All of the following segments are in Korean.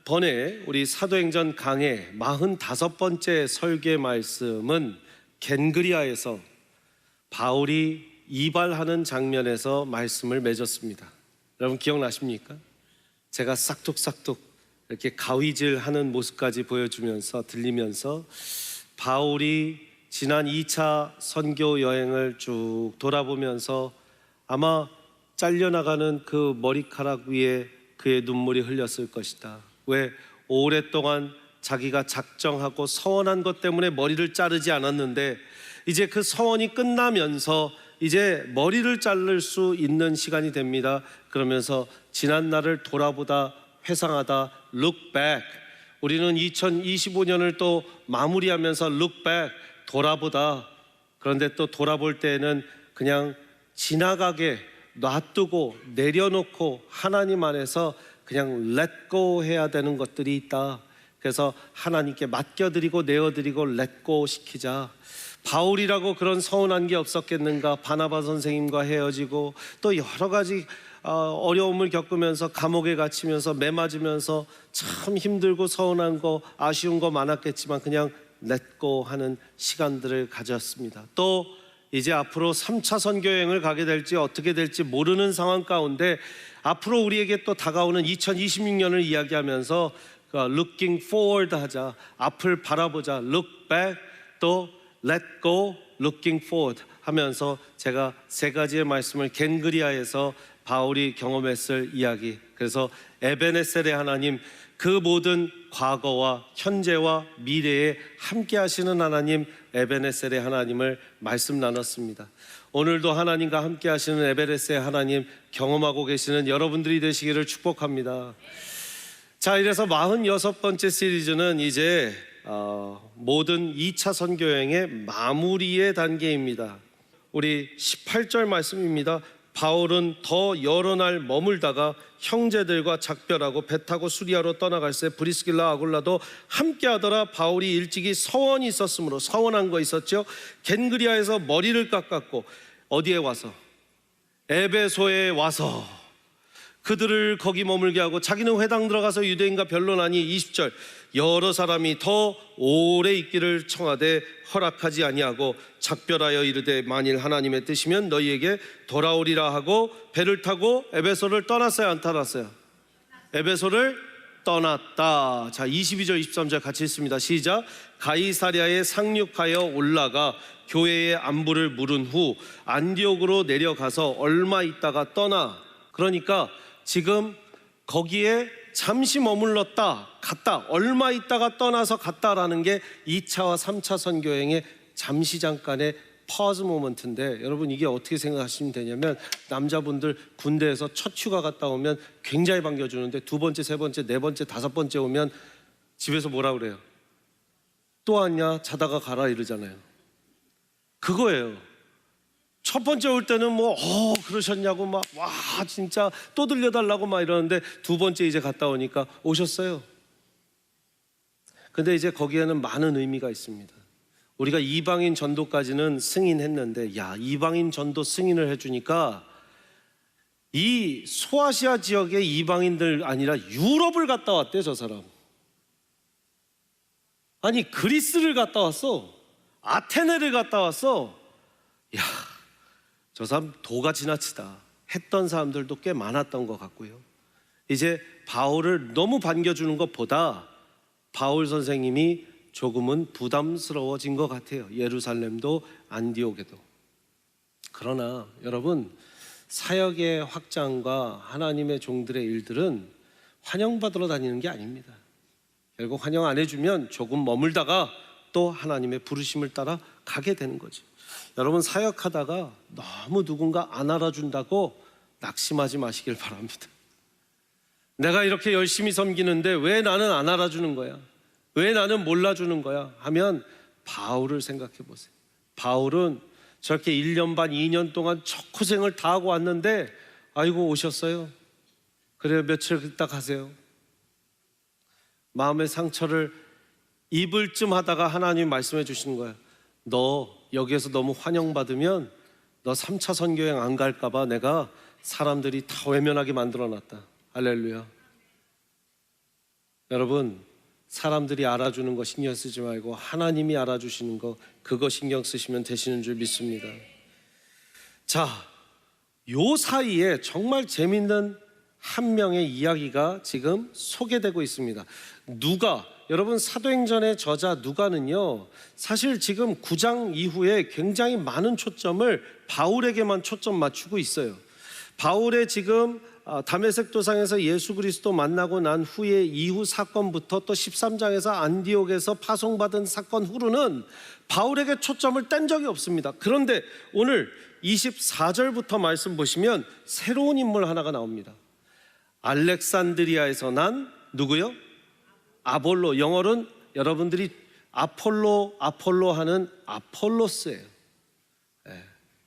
번에 우리 사도행전 강의 45번째 설계 말씀은 겐그리아에서 바울이 이발하는 장면에서 말씀을 맺었습니다. 여러분 기억나십니까? 제가 싹둑싹둑 이렇게 가위질하는 모습까지 보여주면서 들리면서 바울이 지난 2차 선교 여행을 쭉 돌아보면서 아마 잘려나가는 그 머리카락 위에 그의 눈물이 흘렸을 것이다. 왜? 오랫동안 자기가 작정하고 서원한 것 때문에 머리를 자르지 않았는데 이제 그 서원이 끝나면서 이제 머리를 자를 수 있는 시간이 됩니다. 그러면서 지난 날을 돌아보다 회상하다 look back. 우리는 2025년을 또 마무리하면서 look back, 돌아보다. 그런데 또 돌아볼 때에는 그냥 지나가게 놔두고 내려놓고 하나님 안에서 그냥 let go 해야 되는 것들이 있다. 그래서 하나님께 맡겨드리고 내어드리고 let go 시키자. 바울이라고 그런 서운한 게 없었겠는가. 바나바 선생님과 헤어지고 또 여러 가지 어려움을 겪으면서 감옥에 갇히면서 매 맞으면서 참 힘들고 서운한 거 아쉬운 거 많았겠지만 그냥 let go 하는 시간들을 가졌습니다. 또 이제 앞으로 3차 선교여행을 가게 될지 어떻게 될지 모르는 상황 가운데 앞으로 우리에게 또 다가오는 2026년을 이야기하면서 looking forward 하자. 앞을 바라보자. look back, 또 let go, looking forward 하면서 제가 세 가지의 말씀을 겐그리아에서 바울이 경험했을 이야기. 그래서 에베네셀의 하나님, 그 모든 과거와 현재와 미래에 함께 하시는 하나님, 에베네셀의 하나님을 말씀 나눴습니다. 오늘도 하나님과 함께 하시는 에베네셀의 하나님 경험하고 계시는 여러분들이 되시기를 축복합니다. 자, 이래서 46번째 시리즈는 이제 모든 2차 선교여행의 마무리의 단계입니다. 우리 18절 말씀입니다. 바울은 더 여러 날 머물다가 형제들과 작별하고 배 타고 수리아로 떠나갈새 브리스길라 아굴라도 함께하더라. 바울이 일찍이 서원이 있었으므로, 서원한 거 있었죠. 겐그리아에서 머리를 깎았고 어디에 와서? 에베소에 와서 그들을 거기 머물게 하고 자기는 회당 들어가서 유대인과 변론하니 20절 여러 사람이 더 오래 있기를 청하되 허락하지 아니하고 작별하여 이르되 만일 하나님의 뜻이면 너희에게 돌아오리라 하고 배를 타고 에베소를 떠났어요, 안 떠났어요? 에베소를 떠났다. 자, 22절 23절 같이 읽습니다. 시작. 가이사랴에 상륙하여 올라가 교회의 안부를 물은 후 안디옥으로 내려가서 얼마 있다가 떠나. 그러니까 지금 거기에 잠시 머물렀다 갔다, 얼마 있다가 떠나서 갔다라는 게 2차와 3차 선교여행의 잠시 잠깐의 퍼즈 모먼트인데, 여러분 이게 어떻게 생각하시면 되냐면, 남자분들 군대에서 첫 휴가 갔다 오면 굉장히 반겨주는데 두 번째, 세 번째, 네 번째, 다섯 번째 오면 집에서 뭐라 그래요? 또 왔냐? 자다가 가라 이러잖아요. 그거예요. 첫 번째 올 때는 그러셨냐고 막 와 진짜 또 들려달라고 막 이러는데, 두 번째 이제 갔다 오니까 오셨어요. 근데 이제 거기에는 많은 의미가 있습니다. 우리가 이방인 전도까지는 승인했는데, 야, 이방인 전도 승인을 해주니까 이 소아시아 지역의 이방인들 아니라 유럽을 갔다 왔대, 저 사람. 아니 그리스를 갔다 왔어. 아테네를 갔다 왔어. 야, 저 사람 도가 지나치다 했던 사람들도 꽤 많았던 것 같고요. 이제 바울을 너무 반겨주는 것보다 바울 선생님이 조금은 부담스러워진 것 같아요. 예루살렘도 안디옥에도. 그러나 여러분, 사역의 확장과 하나님의 종들의 일들은 환영받으러 다니는 게 아닙니다. 결국 환영 안 해주면 조금 머물다가 또 하나님의 부르심을 따라 가게 되는 거죠. 여러분, 사역하다가 너무 누군가 안 알아준다고 낙심하지 마시길 바랍니다. 내가 이렇게 열심히 섬기는데 왜 나는 안 알아주는 거야? 왜 나는 몰라주는 거야? 하면 바울을 생각해 보세요. 바울은 저렇게 1년 반, 2년 동안 척고생을 다 하고 왔는데, 아이고 오셨어요? 그래요, 며칠 있다 가세요. 마음의 상처를 입을 쯤 하다가 하나님이 말씀해 주시는 거예요. 너 여기에서 너무 환영받으면 너 3차 선교여행 안 갈까 봐 내가 사람들이 다 외면하게 만들어 놨다. 할렐루야. 여러분, 사람들이 알아주는 거 신경 쓰지 말고 하나님이 알아주시는 거, 그거 신경 쓰시면 되시는 줄 믿습니다. 자, 요 사이에 정말 재밌는 한 명의 이야기가 지금 소개되고 있습니다. 누가, 여러분 사도행전의 저자 누가는요, 사실 지금 9장 이후에 굉장히 많은 초점을 바울에게만 초점 맞추고 있어요. 바울의 지금 다메섹 도상에서 예수 그리스도 만나고 난 후에 이후 사건부터 또 13장에서 안디옥에서 파송받은 사건 후로는 바울에게 초점을 뗀 적이 없습니다. 그런데 오늘 24절부터 말씀 보시면 새로운 인물 하나가 나옵니다. 알렉산드리아에서 난 누구요? 아볼로. 영어로는 여러분들이 아폴로 하는 아폴로스예요.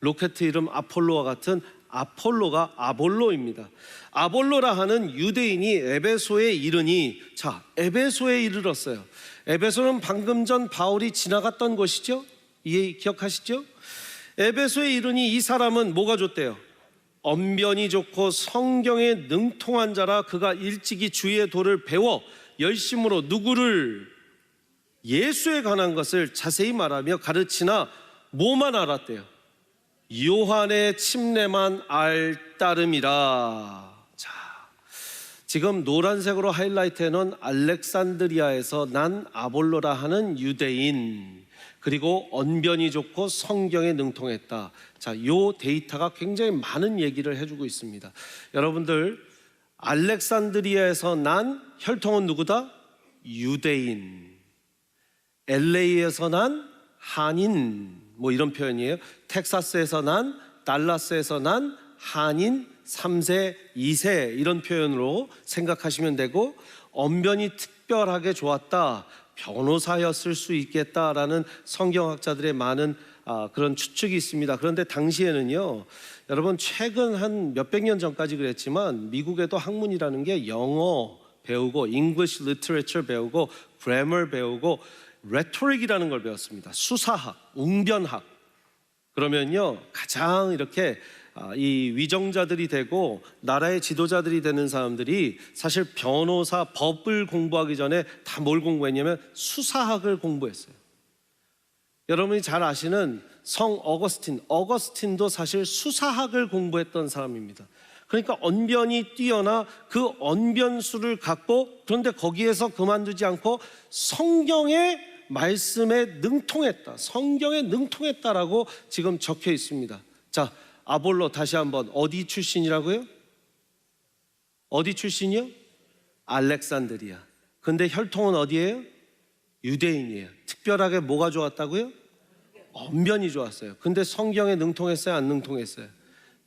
로켓 이름 아폴로와 같은 아폴로가 아볼로입니다. 아볼로라 하는 유대인이 에베소에 이르니, 자, 에베소에 이르렀어요. 에베소는 방금 전 바울이 지나갔던 곳이죠. 기억하시죠? 에베소에 이르니 이 사람은 뭐가 좋대요? 언변이 좋고 성경에 능통한 자라. 그가 일찍이 주의 도를 배워 열심으로 누구를? 예수에 관한 것을 자세히 말하며 가르치나 뭐만 알았대요? 요한의 침례만 알 따름이라. 자, 지금 노란색으로 하이라이트 해놓은 알렉산드리아에서 난 아볼로라 하는 유대인, 그리고 언변이 좋고 성경에 능통했다. 자, 요 데이터가 굉장히 많은 얘기를 해주고 있습니다. 여러분들, 알렉산드리아에서 난 혈통은 누구다? 유대인. LA에서 난 한인, 뭐 이런 표현이에요. 텍사스에서 난, 달라스에서 난 한인 3세, 2세 이런 표현으로 생각하시면 되고, 언변이 특별하게 좋았다, 변호사였을 수 있겠다라는 성경학자들의 많은 그런 추측이 있습니다. 그런데 당시에는요, 여러분 최근 한 몇백 년 전까지 그랬지만 미국에도 학문이라는 게 영어 배우고 English Literature 배우고 Grammar 배우고 Rhetoric이라는 걸 배웠습니다. 수사학, 웅변학. 그러면요, 가장 이렇게 이 위정자들이 되고 나라의 지도자들이 되는 사람들이 사실 변호사, 법을 공부하기 전에 다 뭘 공부했냐면 수사학을 공부했어요. 여러분이 잘 아시는 성 어거스틴도 사실 수사학을 공부했던 사람입니다. 그러니까 언변이 뛰어나 그 언변수를 갖고, 그런데 거기에서 그만두지 않고 성경의 말씀에 능통했다, 성경에 능통했다라고 지금 적혀 있습니다. 자, 아볼로 다시 한번 어디 출신이라고요? 어디 출신이요? 알렉산드리아. 근데 혈통은 어디예요? 유대인이에요. 특별하게 뭐가 좋았다고요? 언변이 좋았어요. 근데 성경에 능통했어요? 안 능통했어요?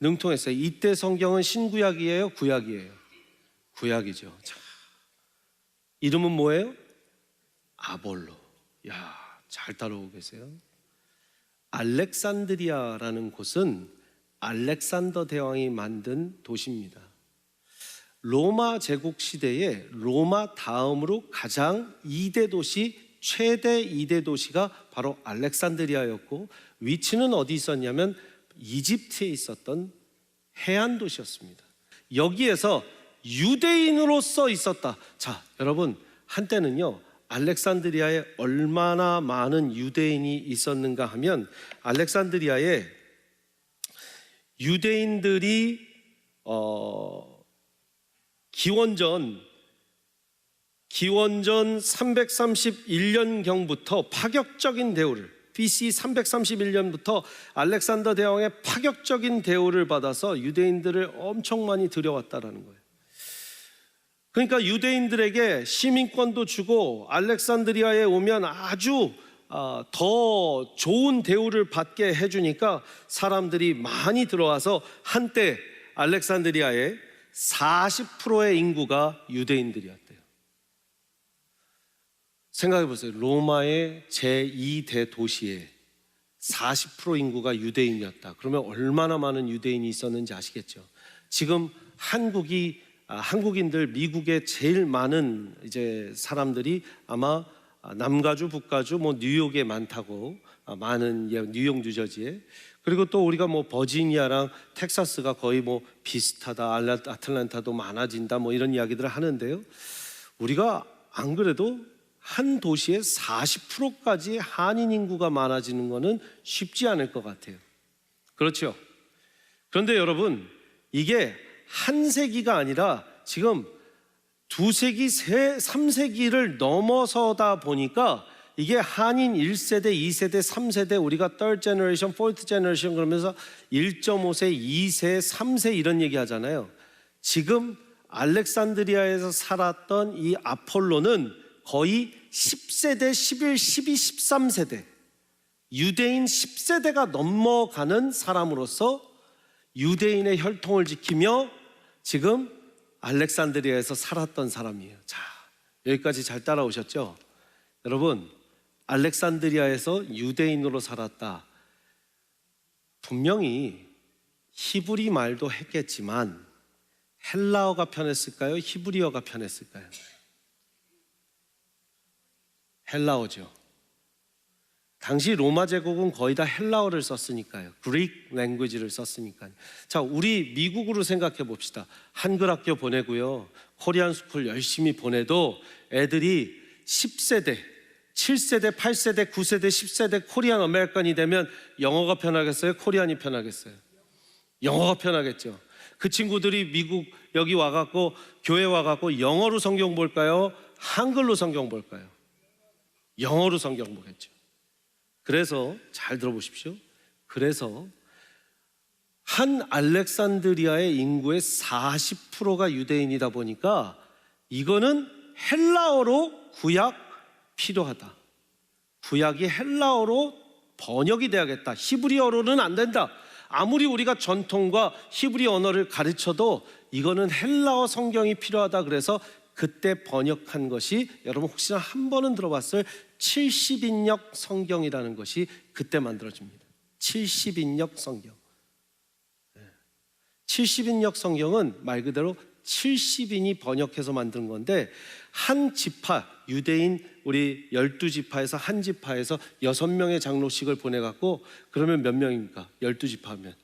능통했어요. 이때 성경은 신구약이에요? 구약이에요? 구약이죠. 자, 이름은 뭐예요? 아볼로. 야, 잘 따라오고 계세요. 알렉산드리아라는 곳은 알렉산더 대왕이 만든 도시입니다. 로마 제국 시대에 로마 다음으로 가장 2대 도시, 최대 2대 도시가 바로 알렉산드리아였고, 위치는 어디 있었냐면 이집트에 있었던 해안 도시였습니다. 여기에서 유대인으로서 있었다. 자, 여러분, 한때는요, 알렉산드리아에 얼마나 많은 유대인이 있었는가 하면, 알렉산드리아에 유대인들이 기원전 331년경부터 파격적인 대우를, BC 331년부터 알렉산더 대왕의 파격적인 대우를 받아서 유대인들을 엄청 많이 들여왔다라는 거예요. 그러니까 유대인들에게 시민권도 주고 알렉산드리아에 오면 아주 더 좋은 대우를 받게 해주니까 사람들이 많이 들어와서 한때 알렉산드리아의 40%의 인구가 유대인들이었대요. 생각해 보세요. 로마의 제2대 도시에 40% 인구가 유대인이었다. 그러면 얼마나 많은 유대인이 있었는지 아시겠죠? 지금 한국인들, 미국의 제일 많은 이제 사람들이 아마 남가주, 북가주, 뭐 뉴욕에 많다고, 많은 뉴욕, 뉴저지에. 그리고 또 우리가 뭐 버지니아랑 텍사스가 거의 뭐 비슷하다, 아틀란타도 많아진다, 뭐 이런 이야기들을 하는데요. 우리가 안 그래도 한 도시에 40%까지 한인 인구가 많아지는 것은 쉽지 않을 것 같아요. 그렇죠? 그런데 여러분, 이게 한 세기가 아니라 지금 2세기, 3세기를 넘어서다 보니까 이게 한인 1세대, 2세대, 3세대, 우리가 third generation, fourth generation 그러면서 1.5세, 2세, 3세 이런 얘기 하잖아요. 지금 알렉산드리아에서 살았던 이 아폴로는 거의 10세대, 11, 12, 13세대 유대인 10세대가 넘어가는 사람으로서 유대인의 혈통을 지키며 지금 알렉산드리아에서 살았던 사람이에요. 자, 여기까지 잘 따라오셨죠? 여러분, 알렉산드리아에서 유대인으로 살았다. 분명히 히브리 말도 했겠지만 헬라어가 편했을까요? 히브리어가 편했을까요? 헬라어죠. 당시 로마 제국은 거의 다 헬라어를 썼으니까요. 그릭 랭귀지를 썼으니까요. 자, 우리 미국으로 생각해 봅시다. 한글 학교 보내고요, 코리안 스쿨 열심히 보내도 애들이 10세대, 7세대, 8세대, 9세대, 10세대 코리안 아메리칸이 되면 영어가 편하겠어요? 코리안이 편하겠어요? 영어가 편하겠죠. 그 친구들이 미국 여기 와갖고 교회 와갖고 영어로 성경 볼까요? 한글로 성경 볼까요? 영어로 성경 보겠죠. 그래서 잘 들어보십시오. 그래서 한 알렉산드리아의 인구의 40%가 유대인이다 보니까 이거는 헬라어로 구약 필요하다. 구약이 헬라어로 번역이 돼야겠다. 히브리어로는 안 된다. 아무리 우리가 전통과 히브리 언어를 가르쳐도 이거는 헬라어 성경이 필요하다. 그래서 그때 번역한 것이, 여러분 혹시나 한 번은 들어봤을 70인역 성경이라는 것이 그때 만들어집니다. 70인역 성경. 70인역 성경은 말 그대로 70인이 번역해서 만든 건데, 한 지파, 유대인 우리 12지파에서 한 지파에서 6명의 장로씩을 보내갖고, 그러면 몇 명입니까? 12지파면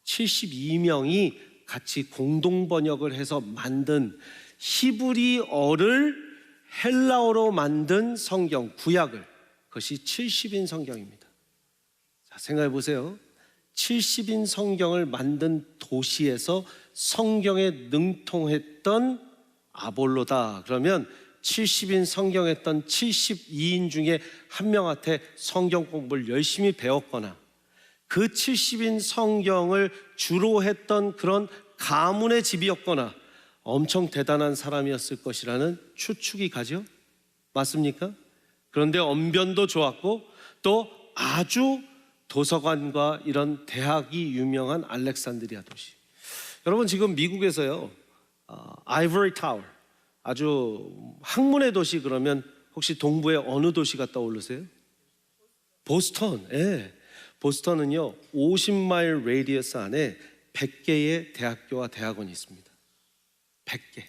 72명이 같이 공동 번역을 해서 만든 히브리어를 헬라어로 만든 성경, 구약을, 그것이 70인 성경입니다. 자, 생각해 보세요. 70인 성경을 만든 도시에서 성경에 능통했던 아볼로다. 그러면 70인 성경했던 72인 중에 한 명한테 성경 공부를 열심히 배웠거나, 그 70인 성경을 주로 했던 그런 가문의 집이었거나 엄청 대단한 사람이었을 것이라는 추측이 가죠. 맞습니까? 그런데 언변도 좋았고 또 아주 도서관과 이런 대학이 유명한 알렉산드리아 도시. 여러분, 지금 미국에서요, 아이보리 타워, 아주 학문의 도시 그러면 혹시 동부의 어느 도시가 떠오르세요? 보스턴. 예. 보스턴은요 50마일 레디어스 안에 100개의 대학교와 대학원이 있습니다. 100개.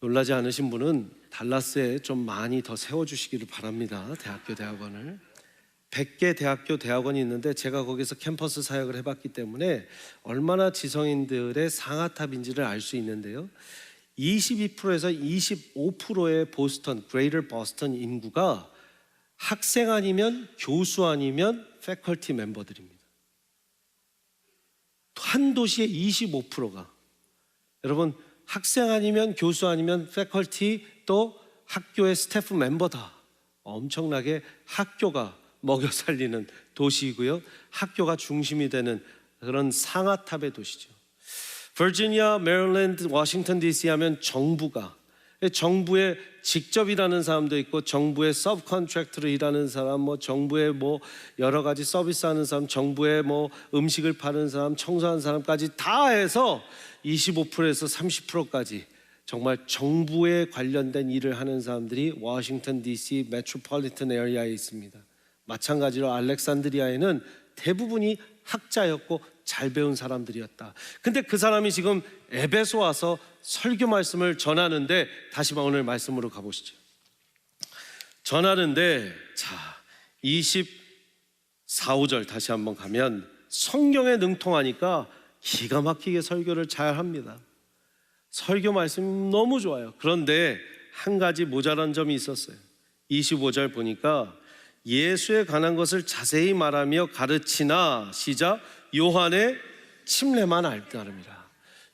놀라지 않으신 분은 달라스에 좀 많이 더 세워주시기를 바랍니다. 대학교 대학원을. 100개 대학교 대학원이 있는데 제가 거기서 캠퍼스 사역을 해봤기 때문에 얼마나 지성인들의 상아탑인지를 알 수 있는데요, 22%에서 25%의 보스턴, 그레이터 보스턴 인구가 학생 아니면 교수 아니면 패컬티 멤버들입니다. 한 도시의 25%가, 여러분, 학생 아니면 교수 아니면 패컬티, 또 학교의 스태프 멤버다. 엄청나게 학교가 먹여 살리는 도시이고요, 학교가 중심이 되는 그런 상아탑의 도시죠. 버지니아, 메릴랜드, 워싱턴 DC 하면 정부에 직접 일하는 사람도 있고, 정부에 서브 컨트랙트로 일하는 사람, 뭐 정부에 뭐 여러 가지 서비스하는 사람, 정부에 뭐 음식을 파는 사람, 청소하는 사람까지 다 해서 25%에서 30%까지 정말 정부에 관련된 일을 하는 사람들이 워싱턴 DC 메트로폴리탄 에리아에 있습니다. 마찬가지로 알렉산드리아에는 대부분이 학자였고 잘 배운 사람들이었다. 근데 그 사람이 지금 에베소 와서 설교 말씀을 전하는데, 다시 오늘 말씀으로 가보시죠. 전하는데, 자, 24, 25절 다시 한번 가면 성경에 능통하니까 기가 막히게 설교를 잘 합니다. 설교 말씀 너무 좋아요. 그런데 한 가지 모자란 점이 있었어요. 25절 보니까 예수에 관한 것을 자세히 말하며 가르치나 시작 요한의 침례만 알다름이라.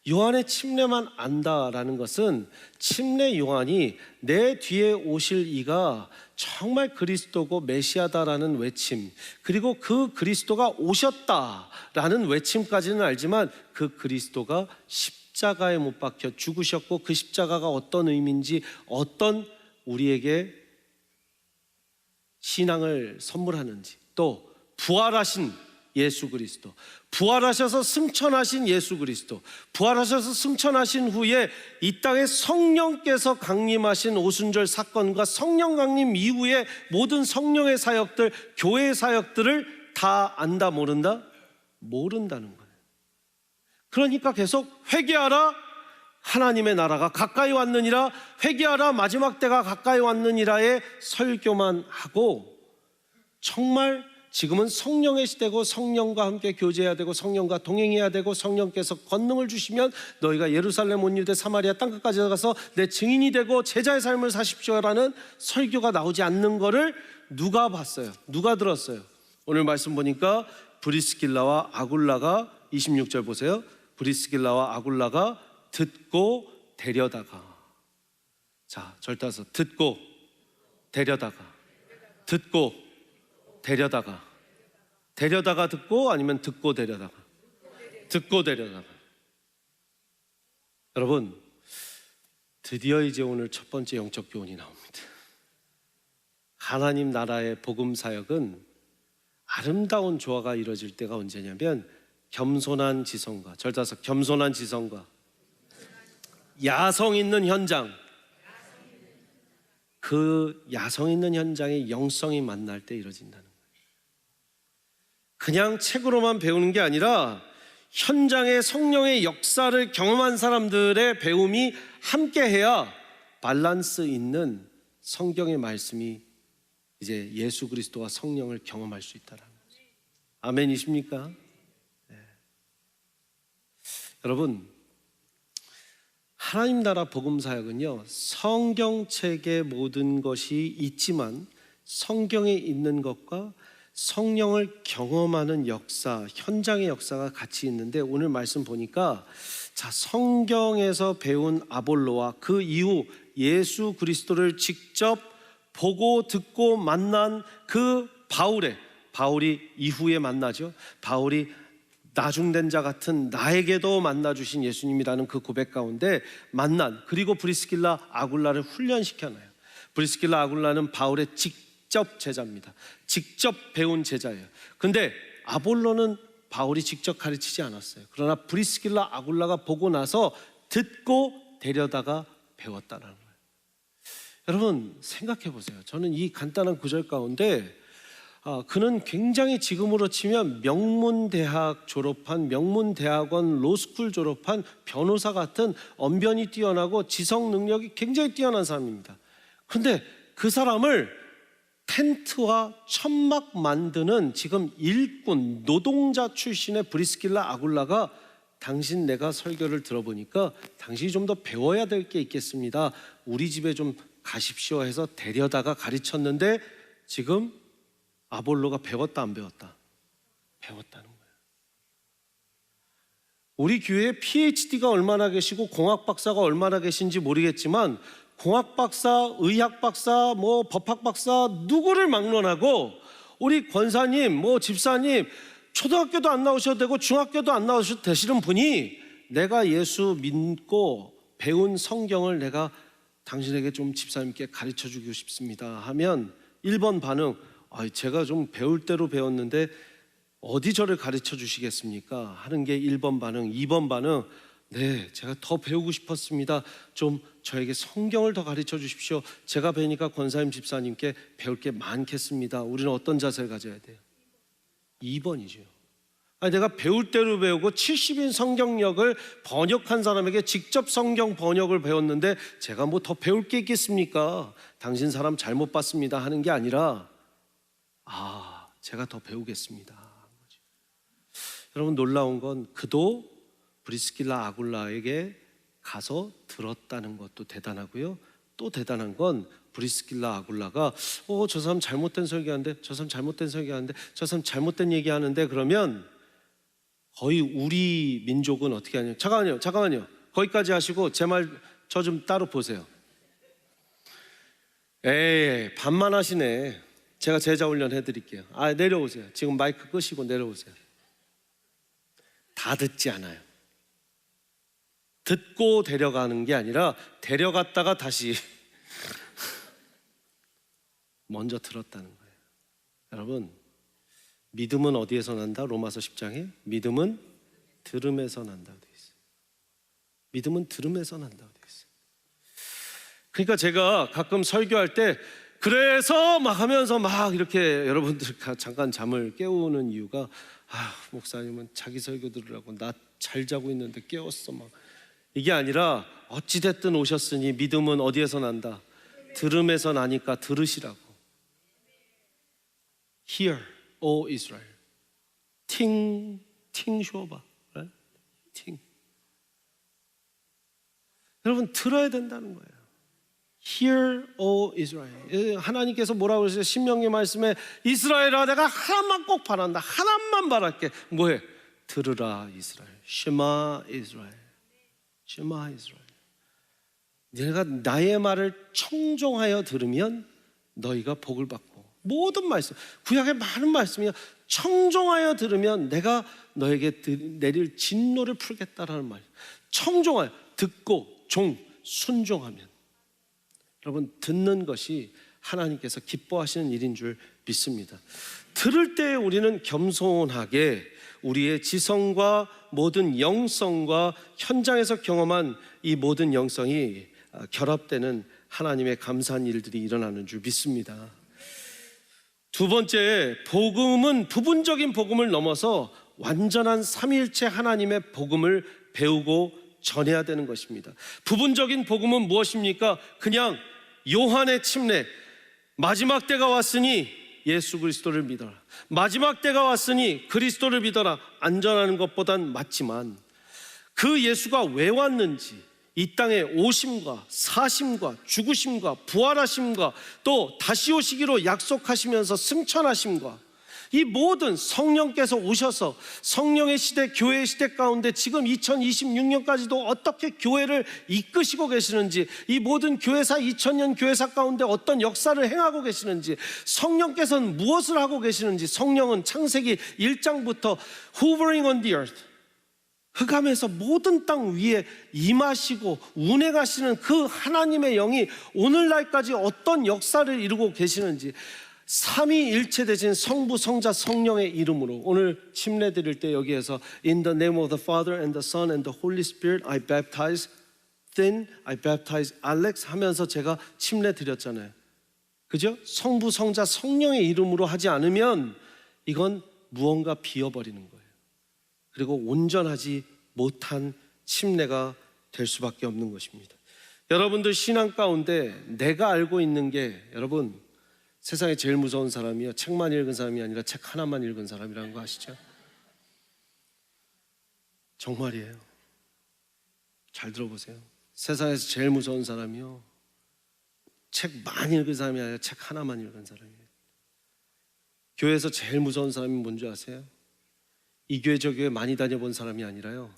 요한의 침례만 안다라는 것은 침례 요한이 내 뒤에 오실 이가 정말 그리스도고 메시아다라는 외침, 그리고 그 그리스도가 오셨다라는 외침까지는 알지만 그 그리스도가 십자가에 못 박혀 죽으셨고 그 십자가가 어떤 의미인지, 어떤 우리에게 신앙을 선물하는지, 또 부활하신 예수 그리스도, 부활하셔서 승천하신 예수 그리스도, 부활하셔서 승천하신 후에 이 땅에 성령께서 강림하신 오순절 사건과 성령 강림 이후에 모든 성령의 사역들, 교회의 사역들을 다 안다 모른다? 모른다는 거예요. 그러니까 계속 회개하라, 하나님의 나라가 가까이 왔느니라, 회개하라, 마지막 때가 가까이 왔느니라의 설교만 하고, 정말 지금은 성령의 시대고 성령과 함께 교제해야 되고 성령과 동행해야 되고 성령께서 권능을 주시면 너희가 예루살렘 온 유대 사마리아 땅끝까지 가서 내 증인이 되고 제자의 삶을 사십시오라는 설교가 나오지 않는 거를 누가 봤어요? 누가 들었어요? 오늘 말씀 보니까 브리스길라와 아굴라가 26절 보세요. 브리스길라와 아굴라가 듣고 데려다가, 자 절따서 듣고 데려다가, 듣고 데려다가, 데려다가 듣고 아니면 듣고 데려다가, 듣고 데려다가. 여러분, 드디어 이제 오늘 첫 번째 영적 교훈이 나옵니다. 하나님 나라의 복음 사역은 아름다운 조화가 이루어질 때가 언제냐면 겸손한 지성과, 절따서 겸손한 지성과 야성 있는 현장, 그 야성 있는 현장에 영성이 만날 때 이루어진다는 거예요. 그냥 책으로만 배우는 게 아니라 현장의 성령의 역사를 경험한 사람들의 배움이 함께해야 밸런스 있는 성경의 말씀이 이제 예수 그리스도와 성령을 경험할 수 있다는 거죠. 아멘이십니까? 네. 여러분, 하나님 나라 복음 사역은요, 성경책의 모든 것이 있지만 성경에 있는 것과 성령을 경험하는 역사, 현장의 역사가 같이 있는데, 오늘 말씀 보니까 자, 성경에서 배운 아볼로와 그 이후 예수 그리스도를 직접 보고 듣고 만난 그 바울이 이후에 만나죠. 바울이 나중된 자 같은 나에게도 만나주신 예수님이라는 그 고백 가운데 만난, 그리고 브리스길라 아굴라를 훈련시켜놔요. 브리스길라 아굴라는 바울의 직접 제자입니다. 직접 배운 제자예요. 근데 아볼로는 바울이 직접 가르치지 않았어요. 그러나 브리스길라 아굴라가 보고 나서 듣고 데려다가 배웠다는 거예요. 여러분 생각해 보세요. 저는 이 간단한 구절 가운데 그는 굉장히 지금으로 치면 명문대학 졸업한, 명문대학원 로스쿨 졸업한 변호사 같은 언변이 뛰어나고 지성 능력이 굉장히 뛰어난 사람입니다. 그런데 그 사람을 텐트와 천막 만드는 지금 일꾼, 노동자 출신의 브리스길라 아굴라가 당신 내가 설교를 들어보니까 당신이 좀 더 배워야 될 게 있겠습니다. 우리 집에 좀 가십시오 해서 데려다가 가르쳤는데 지금 아볼로가 배웠다 안 배웠다? 배웠다는 거예요. 우리 교회에 PhD가 얼마나 계시고 공학 박사가 얼마나 계신지 모르겠지만 공학 박사, 의학 박사, 법학 박사 누구를 막론하고 우리 권사님, 집사님 초등학교도 안 나오셔도 되고 중학교도 안 나오셔도 되시는 분이 내가 예수 믿고 배운 성경을 내가 당신에게 좀 집사님께 가르쳐 주고 싶습니다 하면 1번 반응, 제가 좀 배울 대로 배웠는데 어디 저를 가르쳐 주시겠습니까? 하는 게 1번 반응. 2번 반응, 네, 제가 더 배우고 싶었습니다. 좀 저에게 성경을 더 가르쳐 주십시오. 제가 뵈니까 권사님 집사님께 배울 게 많겠습니다. 우리는 어떤 자세를 가져야 돼요? 2번이죠. 내가 배울 대로 배우고 70인 성경역을 번역한 사람에게 직접 성경 번역을 배웠는데 제가 뭐 더 배울 게 있겠습니까? 당신 사람 잘못 봤습니다 하는 게 아니라 제가 더 배우겠습니다. 여러분 놀라운 건 그도 브리스길라 아굴라에게 가서 들었다는 것도 대단하고요. 또 대단한 건 브리스길라 아굴라가 저 사람 잘못된 설교하는데, 저 사람 잘못된 설교하는데, 저 사람 잘못된 얘기하는데, 그러면 거의 우리 민족은 어떻게 하냐. 잠깐만요. 거기까지 하시고 제 말 저 좀 따로 보세요. 에이, 반만 하시네. 제가 제자 훈련 해드릴게요. 내려오세요. 지금 마이크 끄시고 내려오세요. 다 듣지 않아요. 듣고 데려가는 게 아니라 데려갔다가 다시 먼저 들었다는 거예요. 여러분, 믿음은 어디에서 난다? 로마서 10장에 믿음은 들음에서 난다고 되어 있어요. 믿음은 들음에서 난다고 되어 있어요. 그러니까 제가 가끔 설교할 때 그래서 막 하면서 막 이렇게 여러분들 잠깐 잠을 깨우는 이유가, 목사님은 자기 설교 들으라고 나 잘 자고 있는데 깨웠어 막, 이게 아니라 어찌됐든 오셨으니 믿음은 어디에서 난다? 들음에서 나니까 들으시라고. Hear, O Israel. 팅 쇼바. 팅. 여러분, 들어야 된다는 거예요. Hear, O Israel. 하나님께서 뭐라고 그러세요? 신명기 말씀에 이스라엘아, 내가 하나만 꼭 바란다. 하나만 바랄게. 뭐해? 들으라 이스라엘. Shema Israel. Shema Israel. 내가 나의 말을 청종하여 들으면 너희가 복을 받고, 모든 말씀, 구약의 많은 말씀이요, 청종하여 들으면 내가 너에게 내릴 진노를 풀겠다라는 말. 청종하여, 듣고 순종하면. 여러분, 듣는 것이 하나님께서 기뻐하시는 일인 줄 믿습니다. 들을 때 우리는 겸손하게 우리의 지성과 모든 영성과 현장에서 경험한 이 모든 영성이 결합되는 하나님의 감사한 일들이 일어나는 줄 믿습니다. 두 번째, 복음은 부분적인 복음을 넘어서 완전한 삼위일체 하나님의 복음을 배우고 전해야 되는 것입니다. 부분적인 복음은 무엇입니까? 그냥 요한의 침례, 마지막 때가 왔으니 예수 그리스도를 믿어라, 마지막 때가 왔으니 그리스도를 믿어라, 안전하는 것보단 맞지만 그 예수가 왜 왔는지, 이 땅에 오심과 사심과 죽으심과 부활하심과 또 다시 오시기로 약속하시면서 승천하심과 이 모든 성령께서 오셔서 성령의 시대, 교회의 시대 가운데 지금 2026년까지도 어떻게 교회를 이끄시고 계시는지, 이 모든 교회사 2000년 교회사 가운데 어떤 역사를 행하고 계시는지, 성령께서는 무엇을 하고 계시는지, 성령은 창세기 1장부터 hovering on the earth, 흑암에서 모든 땅 위에 임하시고 운행하시는 그 하나님의 영이 오늘날까지 어떤 역사를 이루고 계시는지, 삼위일체 되신 성부, 성자, 성령의 이름으로 오늘 침례 드릴 때 여기에서 In the name of the Father and the Son and the Holy Spirit I baptize Thin, I baptize Alex 하면서 제가 침례 드렸잖아요. 그죠? 성부, 성자, 성령의 이름으로 하지 않으면 이건 무언가 비어버리는 거예요. 그리고 온전하지 못한 침례가 될 수밖에 없는 것입니다. 여러분들 신앙 가운데 내가 알고 있는 게, 여러분, 세상에 제일 무서운 사람이요, 책만 읽은 사람이 아니라 책 하나만 읽은 사람이라는 거 아시죠? 정말이에요. 잘 들어보세요. 세상에서 제일 무서운 사람이요, 책 많이 읽은 사람이 아니라 책 하나만 읽은 사람이에요. 교회에서 제일 무서운 사람이 뭔지 아세요? 이 교회 저 교회 많이 다녀본 사람이 아니라요,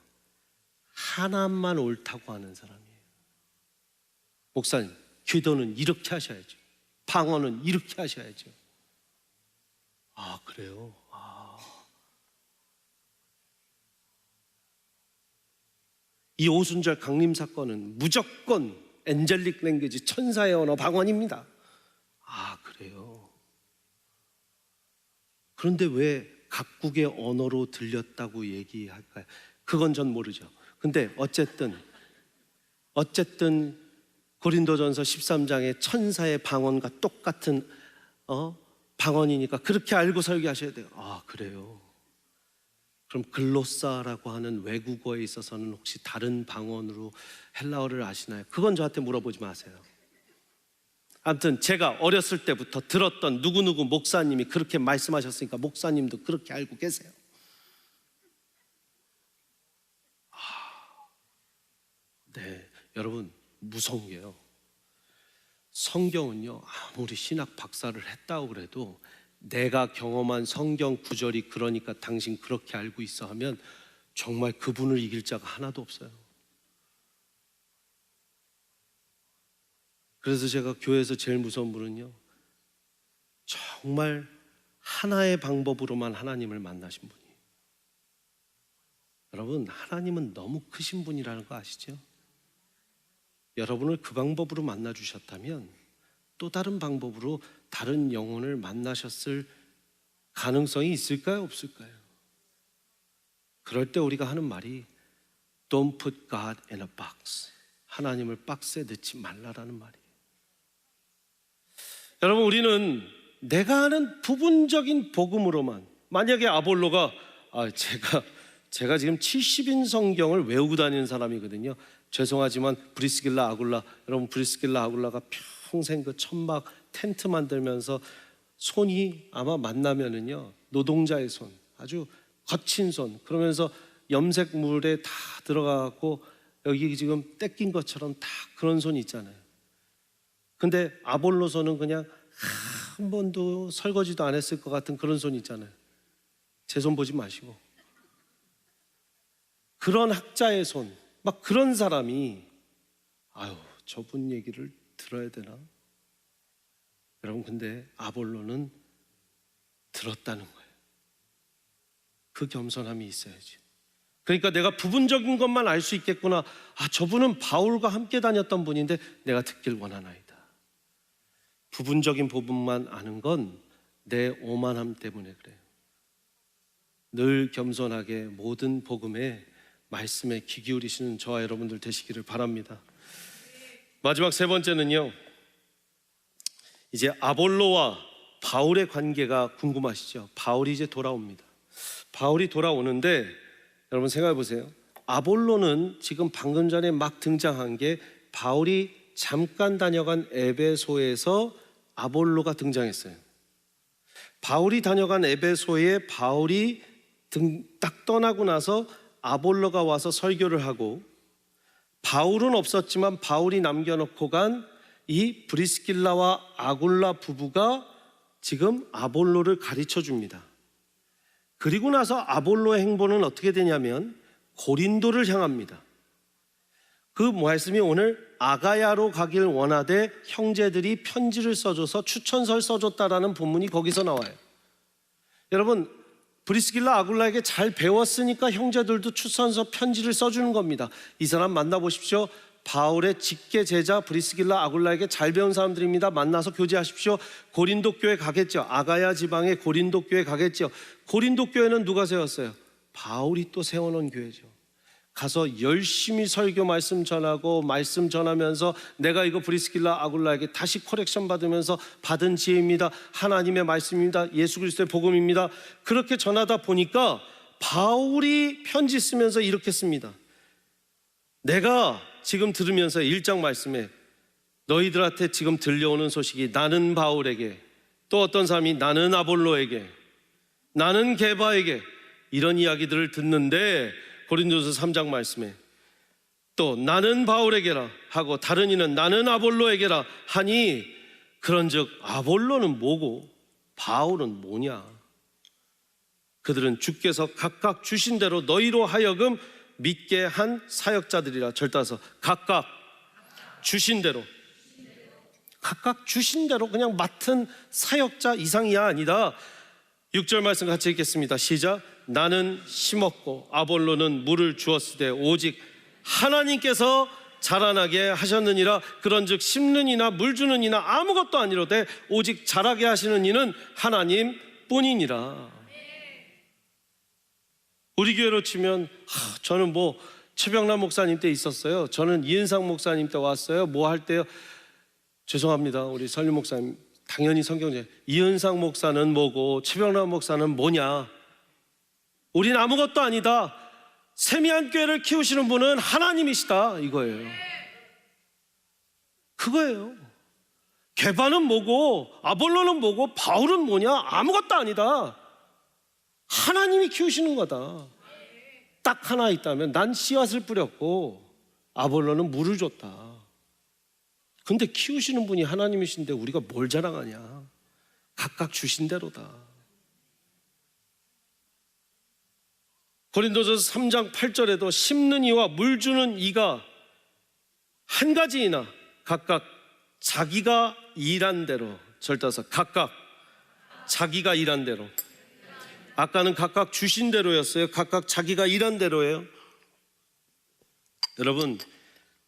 하나만 옳다고 하는 사람이에요. 목사님, 기도는 이렇게 하셔야죠, 방언은 이렇게 하셔야죠. 그래요? 이 오순절 강림 사건은 무조건 엔젤릭 랭귀지, 천사의 언어, 방언입니다. 그래요? 그런데 왜 각국의 언어로 들렸다고 얘기할까요? 그건 전 모르죠. 근데 어쨌든 고린도전서 13장의 천사의 방언과 똑같은 방언이니까 그렇게 알고 설교하셔야 돼요. 그래요? 그럼 글로사라고 하는 외국어에 있어서는 혹시 다른 방언으로 헬라어를 아시나요? 그건 저한테 물어보지 마세요. 아무튼 제가 어렸을 때부터 들었던 누구누구 목사님이 그렇게 말씀하셨으니까 목사님도 그렇게 알고 계세요. 네, 여러분 무서운 게요. 성경은요, 아무리 신학 박사를 했다고 그래도 내가 경험한 성경 구절이 그러니까 당신 그렇게 알고 있어 하면 정말 그분을 이길 자가 하나도 없어요. 그래서 제가 교회에서 제일 무서운 분은요, 정말 하나의 방법으로만 하나님을 만나신 분이에요. 여러분, 하나님은 너무 크신 분이라는 거 아시죠? 여러분을 그 방법으로 만나 주셨다면 또 다른 방법으로 다른 영혼을 만나셨을 가능성이 있을까요? 없을까요? 그럴 때 우리가 하는 말이 Don't put God in a box. 하나님을 박스에 넣지 말라라는 말이에요. 여러분, 우리는 내가 아는 부분적인 복음으로만, 만약에 아볼로가 제가 지금 70인 성경을 외우고 다니는 사람이거든요. 죄송하지만 브리스길라 아굴라, 여러분 브리스길라 아굴라가 평생 그 천막 텐트 만들면서 손이 아마 만나면은요, 노동자의 손, 아주 거친 손, 그러면서 염색 물에 다 들어가고 여기 지금 떼낀 것처럼 다 그런 손 있잖아요. 근데 아볼로 손은 그냥 한 번도 설거지도 안 했을 것 같은 그런 손 있잖아요. 제 손 보지 마시고. 그런 학자의 손, 막 그런 사람이 저분 얘기를 들어야 되나? 여러분, 근데 아볼로는 들었다는 거예요. 그 겸손함이 있어야지. 그러니까 내가 부분적인 것만 알 수 있겠구나. 저분은 바울과 함께 다녔던 분인데 내가 듣길 원하나이다. 부분적인 부분만 아는 건 내 오만함 때문에 그래요. 늘 겸손하게 모든 복음에 말씀에 귀 기울이시는 저와 여러분들 되시기를 바랍니다. 마지막 세 번째는요, 이제 아볼로와 바울의 관계가 궁금하시죠? 바울이 이제 돌아옵니다. 바울이 돌아오는데 여러분 생각해 보세요. 아볼로는 지금 방금 전에 막 등장한 게 바울이 잠깐 다녀간 에베소에서 아볼로가 등장했어요. 바울이 다녀간 에베소에 바울이 딱 떠나고 나서 아볼로가 와서 설교를 하고, 바울은 없었지만 바울이 남겨놓고 간 이 브리스길라와 아굴라 부부가 지금 아볼로를 가르쳐 줍니다. 그리고 나서 아볼로의 행보는 어떻게 되냐면 고린도를 향합니다. 그 말씀이 오늘 아가야로 가길 원하되 형제들이 편지를 써줘서 추천서를 써줬다라는 본문이 거기서 나와요. 여러분, 브리스길라 아굴라에게 잘 배웠으니까 형제들도 추천서 편지를 써주는 겁니다. 이 사람 만나보십시오. 바울의 직계 제자 브리스길라 아굴라에게 잘 배운 사람들입니다. 만나서 교제하십시오. 고린도 교회 가겠죠. 아가야 지방의 고린도 교회 가겠죠. 고린도 교회는 누가 세웠어요? 바울이 또 세워놓은 교회죠. 가서 열심히 설교 말씀 전하고 말씀 전하면서 내가 이거 브리스길라 아굴라에게 다시 코렉션 받으면서 받은 지혜입니다. 하나님의 말씀입니다. 예수 그리스도의 복음입니다. 그렇게 전하다 보니까 바울이 편지 쓰면서 이렇게 씁니다. 내가 지금 들으면서 1장 말씀에 너희들한테 지금 들려오는 소식이 나는 바울에게, 또 어떤 사람이 나는 아볼로에게, 나는 게바에게 이런 이야기들을 듣는데, 고린도서 3장 말씀에 또 나는 바울에게라 하고 다른 이는 나는 아볼로에게라 하니 그런즉 아볼로는 뭐고 바울은 뭐냐? 그들은 주께서 각각 주신 대로 너희로 하여금 믿게 한 사역자들이라. 절따서 각각 주신 대로, 각각 주신 대로 그냥 맡은 사역자 이상이야 아니다. 6절 말씀 같이 읽겠습니다. 시작. 나는 심었고 아볼로는 물을 주었으되 오직 하나님께서 자라나게 하셨느니라. 그런즉 심는 이나 물 주는 이나 아무것도 아니로되 오직 자라게 하시는 이는 하나님 뿐이니라. 우리 교회로 치면 저는 최병남 목사님 때 있었어요. 저는 이은상 목사님 때 왔어요. 할 때요? 죄송합니다. 우리 설립 목사님 당연히 성경제. 이은상 목사는 뭐고 최병남 목사는 뭐냐? 우린 아무것도 아니다. 세미한 교회를 키우시는 분은 하나님이시다 이거예요. 그거예요. 게바는 뭐고 아볼로는 뭐고 바울은 뭐냐? 아무것도 아니다. 하나님이 키우시는 거다. 딱 하나 있다면 난 씨앗을 뿌렸고 아볼로는 물을 줬다. 근데 키우시는 분이 하나님이신데 우리가 뭘 자랑하냐. 각각 주신 대로다. 고린도전서 3장 8절에도 심는 이와 물 주는 이가 한 가지이나 각각 자기가 일한 대로, 절따서 각각 자기가 일한 대로. 아까는 각각 주신 대로였어요. 각각 자기가 일한 대로예요. 여러분,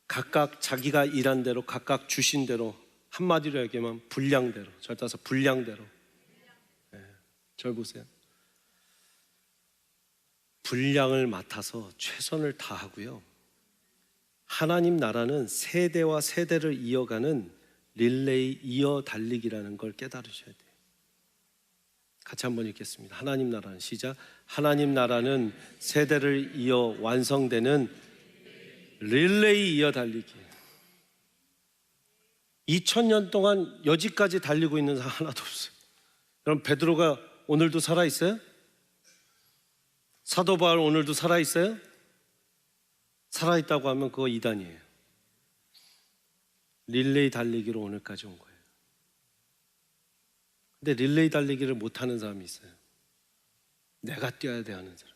각각 자기가 일한 대로, 각각 주신 대로, 한마디로 얘기하면 분량대로, 절따서 분량대로. 네, 절 보세요. 분량을 맡아서 최선을 다하고요. 하나님 나라는 세대와 세대를 이어가는 릴레이 이어 달리기라는 걸 깨달으셔야 돼요. 같이 한번 읽겠습니다. 하나님 나라는, 시작. 하나님 나라는 세대를 이어 완성되는 릴레이 이어 달리기. 2000년 동안 여지까지 달리고 있는 사람 하나도 없어요. 그럼 베드로가 오늘도 살아있어요? 사도 바울 오늘도 살아있어요? 살아있다고 하면 그거 이단이에요. 릴레이 달리기로 오늘까지 온 거예요. 근데 릴레이 달리기를 못하는 사람이 있어요. 내가 뛰어야 돼 하는 사람.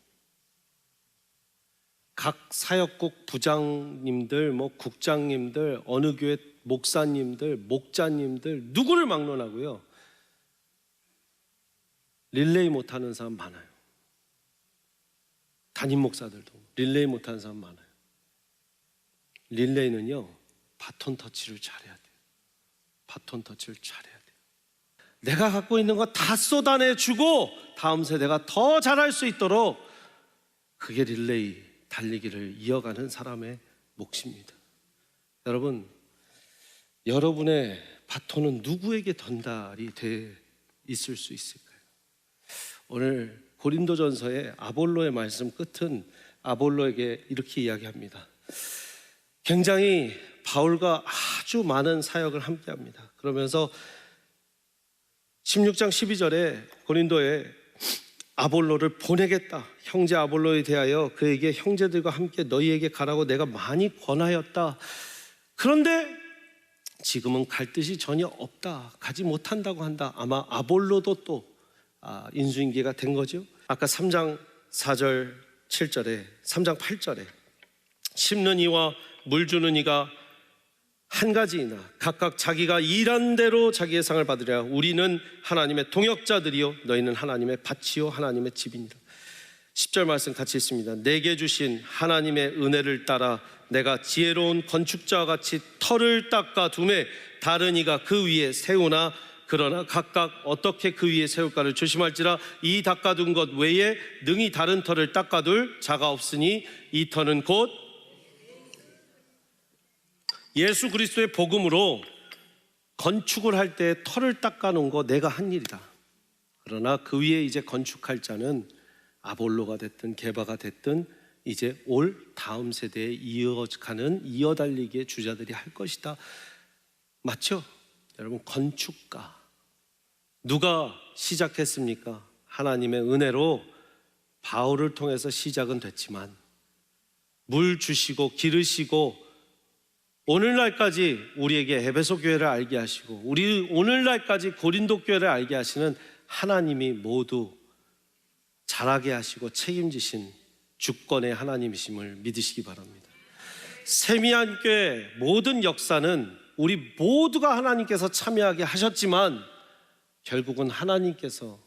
각 사역국 부장님들, 국장님들, 어느 교회 목사님들, 목자님들 누구를 막론하고요. 릴레이 못하는 사람 많아요. 담임 목사들도 릴레이 못하는 사람 많아요. 릴레이는요, 바톤 터치를 잘해야 돼요. 바톤 터치를 잘해야 돼요. 내가 갖고 있는 거 다 쏟아내주고 다음 세대가 더 잘할 수 있도록, 그게 릴레이 달리기를 이어가는 사람의 몫입니다. 여러분, 여러분의 바톤은 누구에게 전달이 돼 있을 수 있을까요? 오늘 고린도전서의 아볼로의 말씀 끝은 아볼로에게 이렇게 이야기합니다. 굉장히 바울과 아주 많은 사역을 함께합니다. 그러면서 16장 12절에 고린도에 아볼로를 보내겠다, 형제 아볼로에 대하여 그에게 형제들과 함께 너희에게 가라고 내가 많이 권하였다. 그런데 지금은 갈 뜻이 전혀 없다, 가지 못한다고 한다. 아마 아볼로도 또 인수인계가 된 거죠. 아까 3장 4절 7절에 3장 8절에 심는 이와 물 주는 이가 한 가지이나 각각 자기가 일한 대로 자기의 상을 받으랴. 우리는 하나님의 동역자들이요 너희는 하나님의 밭이요 하나님의 집이니라. 10절 말씀 같이 읽습니다. 내게 주신 하나님의 은혜를 따라 내가 지혜로운 건축자와 같이 터를 닦아 두매 다른 이가 그 위에 세우나 그러나 각각 어떻게 그 위에 세울까를 조심할지라. 이 닦아둔 것 외에 능히 다른 터를 닦아둘 자가 없으니 이 터는 곧 예수 그리스도의 복음으로 건축을 할 때 터를 닦아놓은 거 내가 한 일이다. 그러나 그 위에 이제 건축할 자는 아볼로가 됐든 게바가 됐든 이제 올 다음 세대에 이어가는 이어달리기의 주자들이 할 것이다. 맞죠? 여러분, 건축가 누가 시작했습니까? 하나님의 은혜로 바울을 통해서 시작은 됐지만 물 주시고 기르시고 오늘날까지 우리에게 에베소 교회를 알게 하시고 우리 오늘날까지 고린도 교회를 알게 하시는 하나님이 모두 잘하게 하시고 책임지신 주권의 하나님이심을 믿으시기 바랍니다. 세미한 교회 모든 역사는 우리 모두가 하나님께서 참여하게 하셨지만 결국은 하나님께서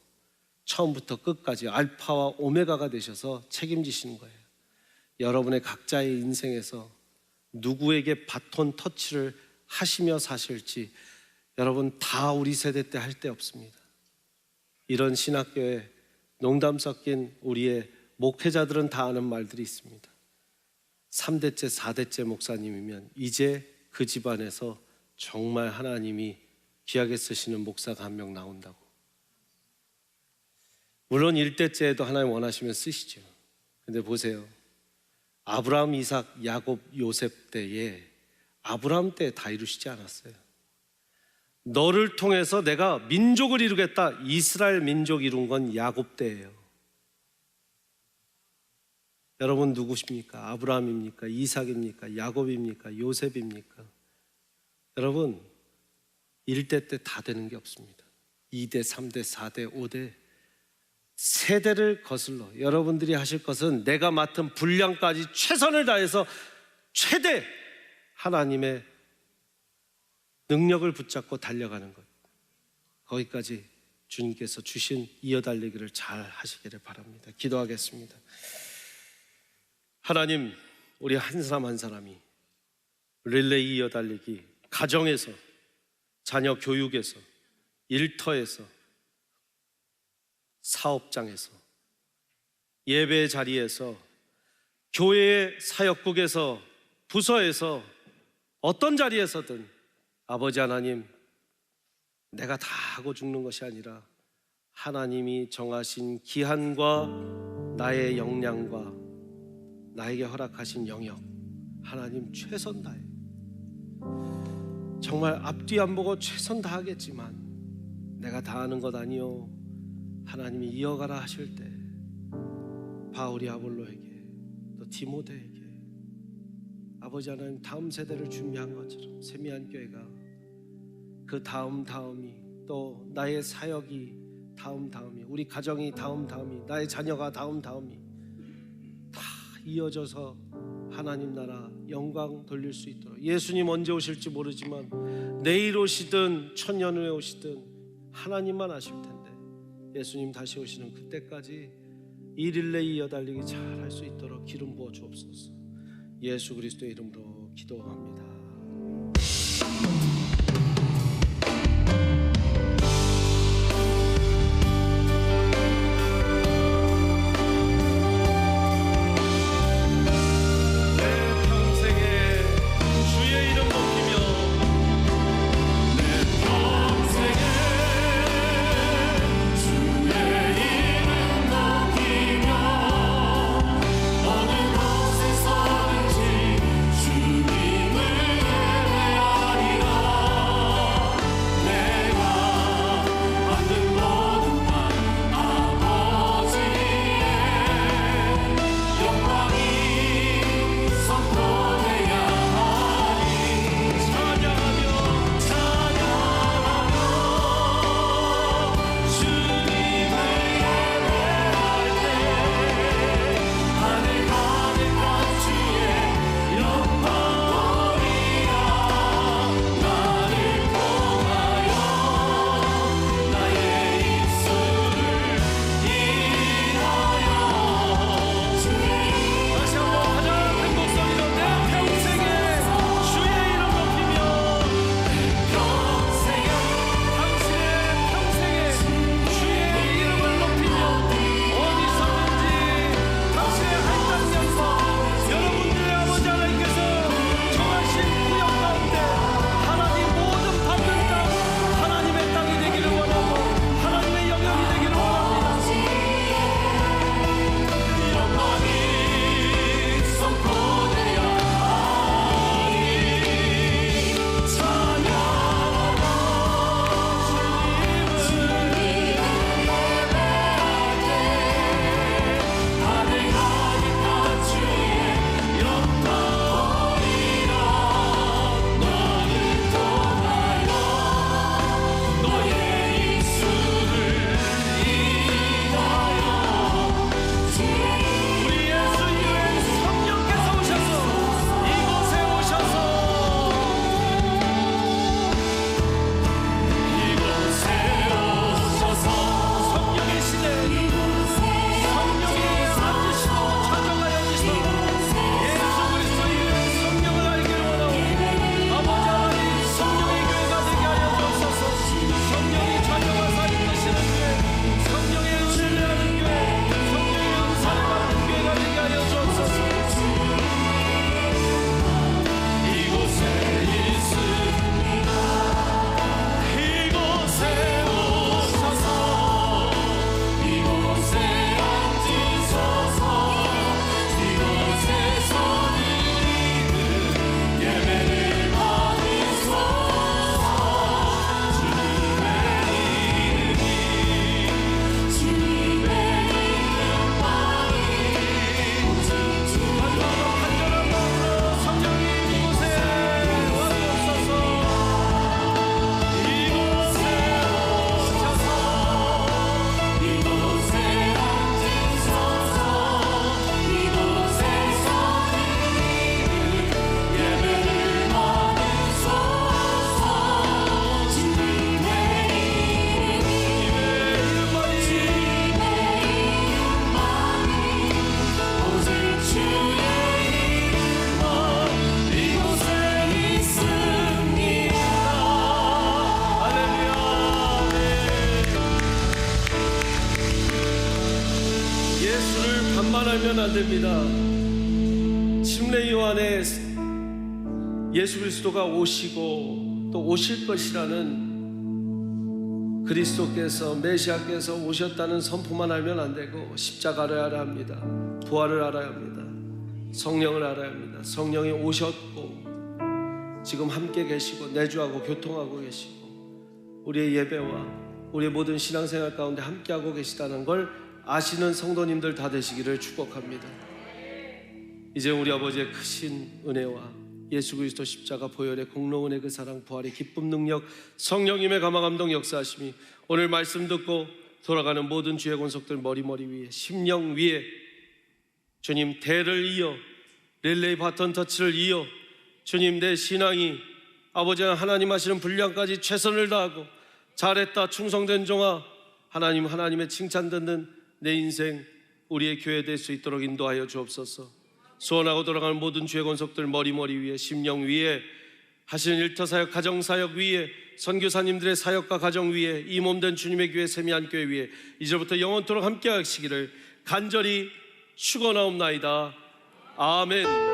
처음부터 끝까지 알파와 오메가가 되셔서 책임지시는 거예요. 여러분의 각자의 인생에서 누구에게 바톤 터치를 하시며 사실지 여러분 다 우리 세대 때 할 데 없습니다. 이런 신학교에 농담 섞인 우리의 목회자들은 다 아는 말들이 있습니다. 3대째 4대째 목사님이면 이제 그 집안에서 정말 하나님이 귀하게 쓰시는 목사가 한 명 나온다고. 물론 1대째에도 하나님 원하시면 쓰시죠. 근데 보세요, 아브라함, 이삭, 야곱, 요셉 때에 아브라함 때 다 이루시지 않았어요. 너를 통해서 내가 민족을 이루겠다, 이스라엘 민족 이룬 건 야곱 때예요. 여러분 누구십니까? 아브라함입니까? 이삭입니까? 야곱입니까? 요셉입니까? 여러분 1대 때 다 되는 게 없습니다. 2대, 3대, 4대, 5대 세대를 거슬러 여러분들이 하실 것은 내가 맡은 분량까지 최선을 다해서 최대 하나님의 능력을 붙잡고 달려가는 것, 거기까지 주님께서 주신 이어달리기를 잘 하시기를 바랍니다. 기도하겠습니다. 하나님, 우리 한 사람 한 사람이 릴레이 이어달리기, 가정에서, 자녀 교육에서, 일터에서, 사업장에서, 예배 자리에서, 교회의 사역국에서, 부서에서, 어떤 자리에서든 아버지 하나님, 내가 다 하고 죽는 것이 아니라 하나님이 정하신 기한과 나의 역량과 나에게 허락하신 영역, 하나님 최선 다해 정말 앞뒤 안 보고 최선 다하겠지만 내가 다 하는 것 아니요, 하나님이 이어가라 하실 때 바울이 아볼로에게 또 디모데에게 아버지 하나님 다음 세대를 준비한 것처럼 세미한 교회가 그 다음이 또 나의 사역이 다음이, 우리 가정이 다음이, 나의 자녀가 다음이 다 이어져서 하나님 나라 영광 돌릴 수 있도록, 예수님 언제 오실지 모르지만 내일 오시든 천년 후에 오시든 하나님만 아실 텐데 예수님 다시 오시는 그때까지 이 릴레이 이어달리기 잘 할 수 있도록 기름 부어 주옵소서. 예수 그리스도의 이름으로 기도합니다. 어느 곳에서든지 주님을 살면 안 됩니다. 침례요 안에 예수 그리스도가 오시고 또 오실 것이라는 그리스도께서 메시아께서 오셨다는 선포만 알면 안 되고 십자가를 알아야 합니다. 부활을 알아야 합니다. 성령을 알아야 합니다. 성령이 오셨고 지금 함께 계시고 내주하고 교통하고 계시고 우리의 예배와 우리의 모든 신앙생활 가운데 함께하고 계시다는 걸 아시는 성도님들 다 되시기를 축복합니다. 이제 우리 아버지의 크신 은혜와 예수 그리스도 십자가 보혈의 공로운의 그 사랑 부활의 기쁨 능력 성령님의 감화 감동 역사하심이 오늘 말씀 듣고 돌아가는 모든 주의 권속들 머리 위에 심령 위에 주님 대를 이어 릴레이 바톤 터치를 이어 주님 내 신앙이 아버지 하나님 하시는 분량까지 최선을 다하고 잘했다 충성된 종아 하나님의 칭찬 듣는 내 인생 우리의 교회 될 수 있도록 인도하여 주옵소서. 소원하고 돌아가는 모든 주의 권속들 머리 위에 심령 위에 하시는 일터사역 가정사역 위에 선교사님들의 사역과 가정 위에 이 몸된 주님의 교회 세미한 교회 위에 이제부터 영원토록 함께 하시기를 간절히 축원하옵나이다. 아멘.